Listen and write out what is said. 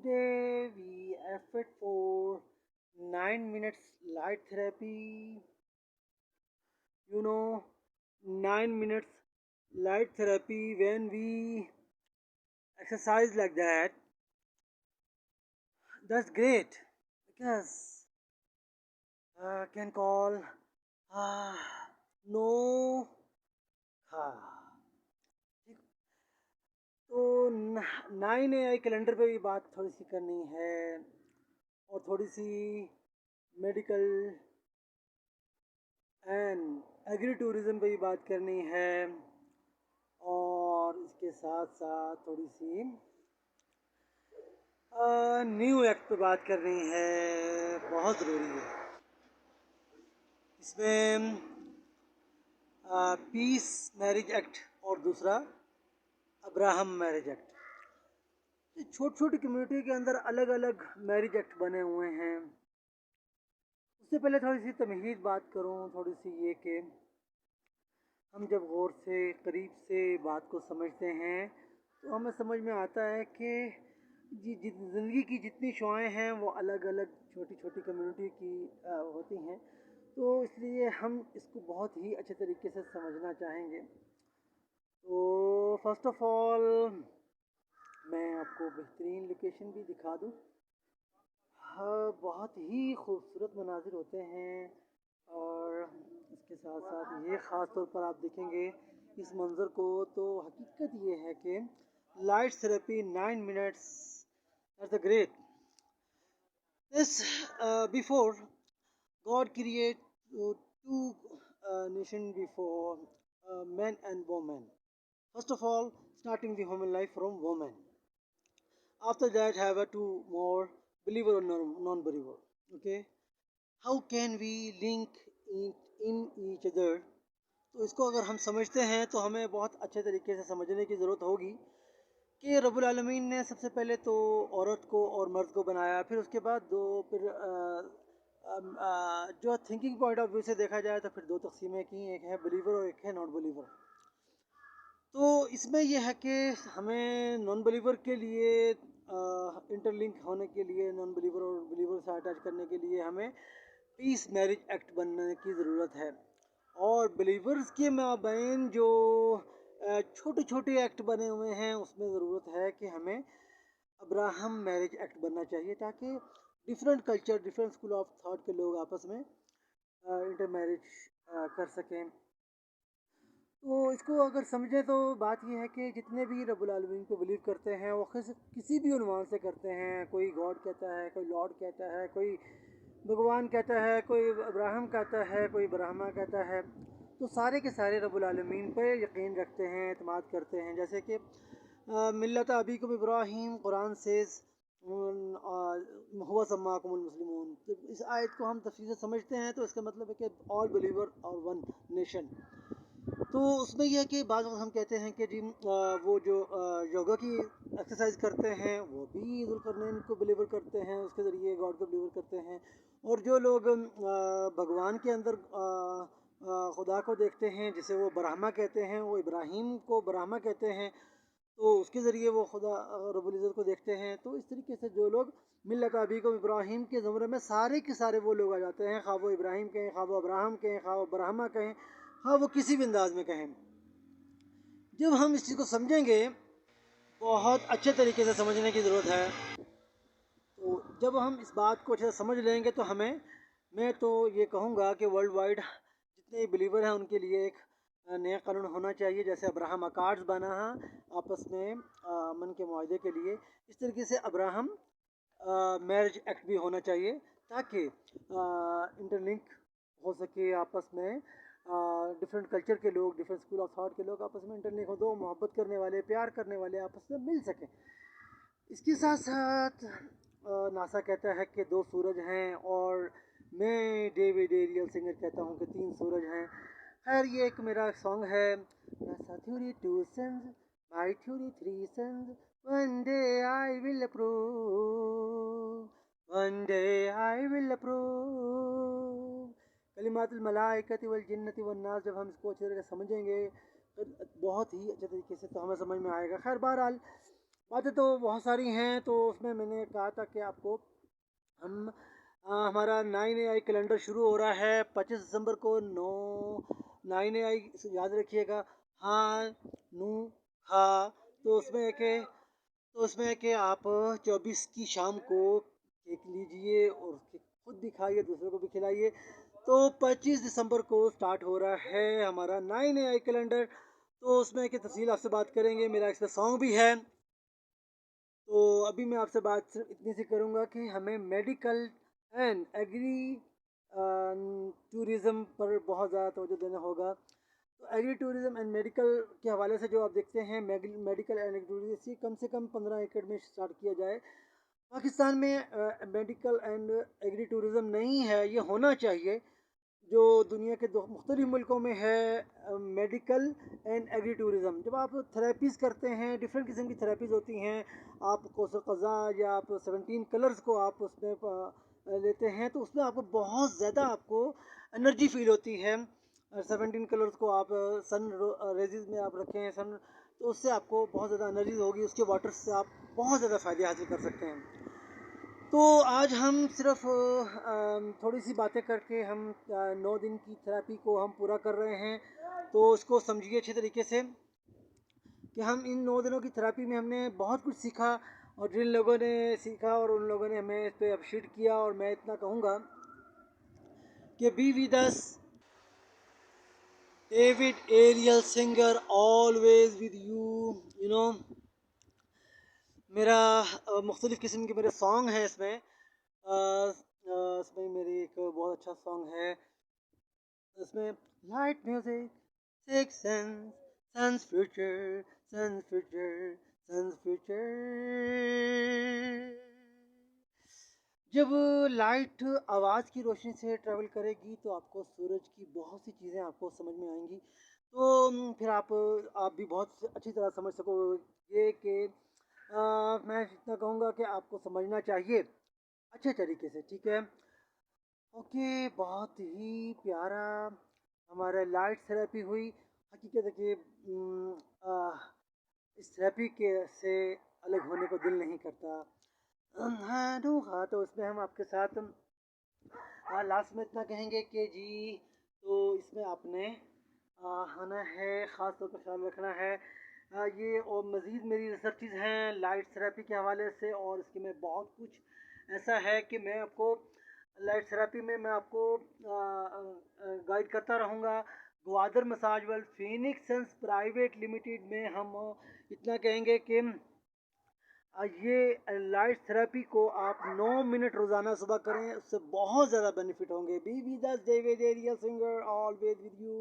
Today we effort for 9 minutes light therapy. You know, 9 minutes light therapy when we exercise like that, that's great because can call ah no तो 9 AI calendar पे भी बात थोड़ी सी करनी है और थोड़ी सी मेडिकल एंड एग्री टूरिज़्म पे भी बात करनी है और इसके साथ साथ थोड़ी सी न्यू एक्ट पे बात करनी है, बहुत ज़रूरी है। इसमें पीस मैरिज एक्ट और दूसरा अब्राहम मैरिज एक्ट। छोटी छोटी कम्युनिटी के अंदर अलग अलग मैरिज एक्ट बने हुए हैं। उससे पहले थोड़ी सी तमहीद बात करूं, थोड़ी सी ये कि हम जब गौर से करीब से बात को समझते हैं तो हमें समझ में आता है कि ज़िंदगी की जितनी शुआएँ हैं वो अलग अलग छोटी छोटी कम्युनिटी की होती हैं, तो इसलिए हम इसको बहुत ही अच्छे तरीके से समझना चाहेंगे। तो फर्स्ट ऑफ ऑल मैं आपको बेहतरीन लोकेशन भी दिखा दूँ। हाँ, बहुत ही खूबसूरत मनाजिर होते हैं और इसके साथ साथ ये ख़ास तौर पर आप देखेंगे इस मंज़र को, तो हकीकत ये है कि light therapy 9 minutes that's the great. This before God create two nation before men and women. First of all, starting the human life from woman. After that, have a two more believer or non-believer. Okay, how can we link in each other? तो इसको अगर हम समझते हैं तो हमें बहुत अच्छे तरीके से समझने की ज़रूरत होगी कि रब्बुल आलमीन ने सबसे पहले तो औरत को और मर्द को बनाया, फिर उसके बाद फिर जो थिंकिंग पॉइंट ऑफ व्यू से देखा जाए तो फिर दो तकसीमें की, एक है बिलीवर और एक है नॉन बिलीवर। तो इसमें यह है कि हमें नॉन बिलीवर के लिए इंटरलिंक होने के लिए, नॉन बिलीवर और बिलीवर से अटैच करने के लिए हमें पीस मैरिज एक्ट बनने की ज़रूरत है। और बिलीवर्स के माबैन जो छोटे छोटे एक्ट बने हुए हैं उसमें ज़रूरत है कि हमें अब्राहम मैरिज एक्ट बनना चाहिए, ताकि different culture, different school of thought के लोग आपस में इंटर मैरिज कर सकें। तो इसको अगर समझें तो बात यह है कि जितने भी रब्बुल आलमीन को बिलीव करते हैं वो किसी भी उन्वान से करते हैं। कोई गॉड कहता है, कोई लॉर्ड कहता है, कोई भगवान कहता है, कोई अब्राहम कहता है, कोई ब्रह्मा कहता है। तो सारे के सारे रब्बुल आलमीन पर यकीन रखते हैं, एतमाद करते हैं। जैसे कि मिल्लत अबीकुम इब्राहीम, कुरान सेज़ हुवा सम्माकुमुल मुस्लिमून। तो इस आयत को हम तफसील से समझते हैं तो इसका मतलब है कि ऑल बिलीवर और वन नेशन। तो उसमें यह है कि बाद वक्त हम कहते हैं कि जी वो जो योगा की एक्सरसाइज करते हैं वो भी ज़ुल्करनैन को बिलीवर करते हैं, उसके ज़रिए गॉड को बिलीवर करते हैं। और जो लोग भगवान के अंदर खुदा को देखते हैं, जिसे वो ब्रह्मा कहते हैं, वो इब्राहीम को ब्रह्मा कहते हैं, तो उसके ज़रिए वो खुदा रब्बुल इज़्ज़त को देखते हैं। तो इस तरीके से जो लोग मिल्लत अबीकुम इब्राहीम के ज़मरे में सारे के सारे वो लोग आ जाते हैं, खा वो इब्राहीम कहें, खा वो अब्राहम कहें, खा वो ब्रह्मा कहें, हाँ वो किसी भी अंदाज में कहें। जब हम इस चीज़ को समझेंगे, बहुत अच्छे तरीके से समझने की ज़रूरत है। तो जब हम इस बात को अच्छे से समझ लेंगे तो मैं तो ये कहूँगा कि वर्ल्ड वाइड जितने बिलीवर हैं उनके लिए एक नया कानून होना चाहिए, जैसे अब्राहम अकार्ड्स बना है आपस में अमन के मुआहदे के लिए। इस तरीके से अब्राहम मैरिज एक्ट भी होना चाहिए, ताकि इंटरलिंक हो सके आपस में। डिफरेंट कल्चर के लोग, डिफरेंट स्कूल ऑफ थॉट के लोग आपस में इंटरलिंक हो, दो मोहब्बत करने वाले, प्यार करने वाले आपस में मिल सकें। इसके साथ साथ नासा कहता है कि दो सूरज हैं, और मैं डेविड एरियल सिंगर कहता हूँ कि तीन सूरज हैं। खैर ये एक मेरा सॉन्ग है, NASA theory two sons, my theory three sons, one day I will approve, one day I will approve कलिमातुल मलाइकति वल जिन्नति वन नास। जब हम इसको अच्छे तरह से समझेंगे तो बहुत ही अच्छे तरीके से तो हमें समझ में आएगा। खैर बहरहाल باتیں تو بہت ساری ہیں، تو اس میں نے کہا تھا کہ آپ کو ہم ہمارا 9 AI کیلنڈر شروع ہو رہا ہے 25 دسمبر کو 9 AI یاد رکھیے گا، ہاں نو ہاں. تو اس میں ہے کہ آپ 24 کی شام کو کیک لیجئے اور خود بھی کھائیے، دوسروں کو بھی کھلائیے. تو 25 دسمبر کو سٹارٹ ہو رہا ہے ہمارا 9 AI کیلنڈر. تو اس میں کہ تفصیل آپ سے بات کریں گے، میرا اس پہ سانگ بھی ہے. تو ابھی میں آپ سے بات صرف اتنی سی کروں گا کہ ہمیں میڈیکل اینڈ ایگری ٹورزم پر بہت زیادہ توجہ دینا ہوگا. تو ایگری ٹورزم اینڈ میڈیکل کے حوالے سے جو آپ دیکھتے ہیں، میڈیکل اینڈ ایگری ٹورزم کم سے کم 15 ایکڑ میں اسٹارٹ کیا جائے. پاکستان میں میڈیکل اینڈ ایگری ٹورزم نہیں ہے، یہ ہونا چاہیے. جو دنیا کے مختلف ملکوں میں ہے میڈیکل اینڈ ایگری ٹورزم. جب آپ تھراپیز کرتے ہیں، ڈفرینٹ قسم کی تھراپیز ہوتی ہیں، آپ کوس قضا یا آپ 17 کلرز کو آپ اس میں لیتے ہیں، تو اس میں آپ کو بہت زیادہ آپ کو انرجی فیل ہوتی ہے. 17 کلرز کو آپ سن ریزز میں آپ رکھیں سن، تو اس سے آپ کو بہت زیادہ انرجی ہوگی، اس کے واٹر سے آپ بہت زیادہ فائدے حاصل کر سکتے ہیں. تو آج ہم صرف تھوڑی سی باتیں کر کے ہم 9 دن کی تھراپی کو ہم پورا کر رہے ہیں. تو اس کو سمجھیے اچھے طریقے سے کہ ہم ان 9 دنوں کی تھراپی میں ہم نے بہت کچھ سیکھا، اور جن لوگوں نے سیکھا اور ان لوگوں نے ہمیں اس پہ اپریشیٹ کیا. اور میں اتنا کہوں گا کہ be with us David Ariel Singer always with you. You know میرا مختلف قسم کے میرے سانگ ہیں اس میں. اس میں میری ایک بہت اچھا سانگ ہے، اس میں light music six sense since future sense future sense future. جب لائٹ آواز کی روشنی سے ٹریول کرے گی تو آپ کو سورج کی بہت سی چیزیں آپ کو سمجھ میں آئیں گی. تو پھر آپ بھی بہت اچھی طرح سمجھ سکو گے کہ میں اتنا کہوں گا کہ آپ کو سمجھنا چاہیے اچھے طریقے سے. ٹھیک ہے، اوکے. بہت ہی پیارا ہمارا لائٹ تھراپی ہوئی. حقیقت ہے کہ اس تھراپی کے سے الگ ہونے کو دل نہیں کرتا. ہاں تو اس میں ہم آپ کے ساتھ لاسٹ میں اتنا کہیں گے کہ جی، تو اس میں آپ نے آنا ہے، خاص طور پر خیال رکھنا ہے. یہ اور مزید میری ریسرچز ہیں لائٹ تھراپی کے حوالے سے، اور اس کے میں بہت کچھ ایسا ہے کہ میں آپ کو لائٹ تھراپی میں آپ کو گائیڈ کرتا رہوں گا. Gwadar massage world phoenix sons private limited میں ہم اتنا کہیں گے کہ یہ لائٹ تھراپی کو آپ 9 منٹ روزانہ صبح کریں، اس سے بہت زیادہ بینیفٹ ہوں گے. Be with this David Ariel Singer always with you.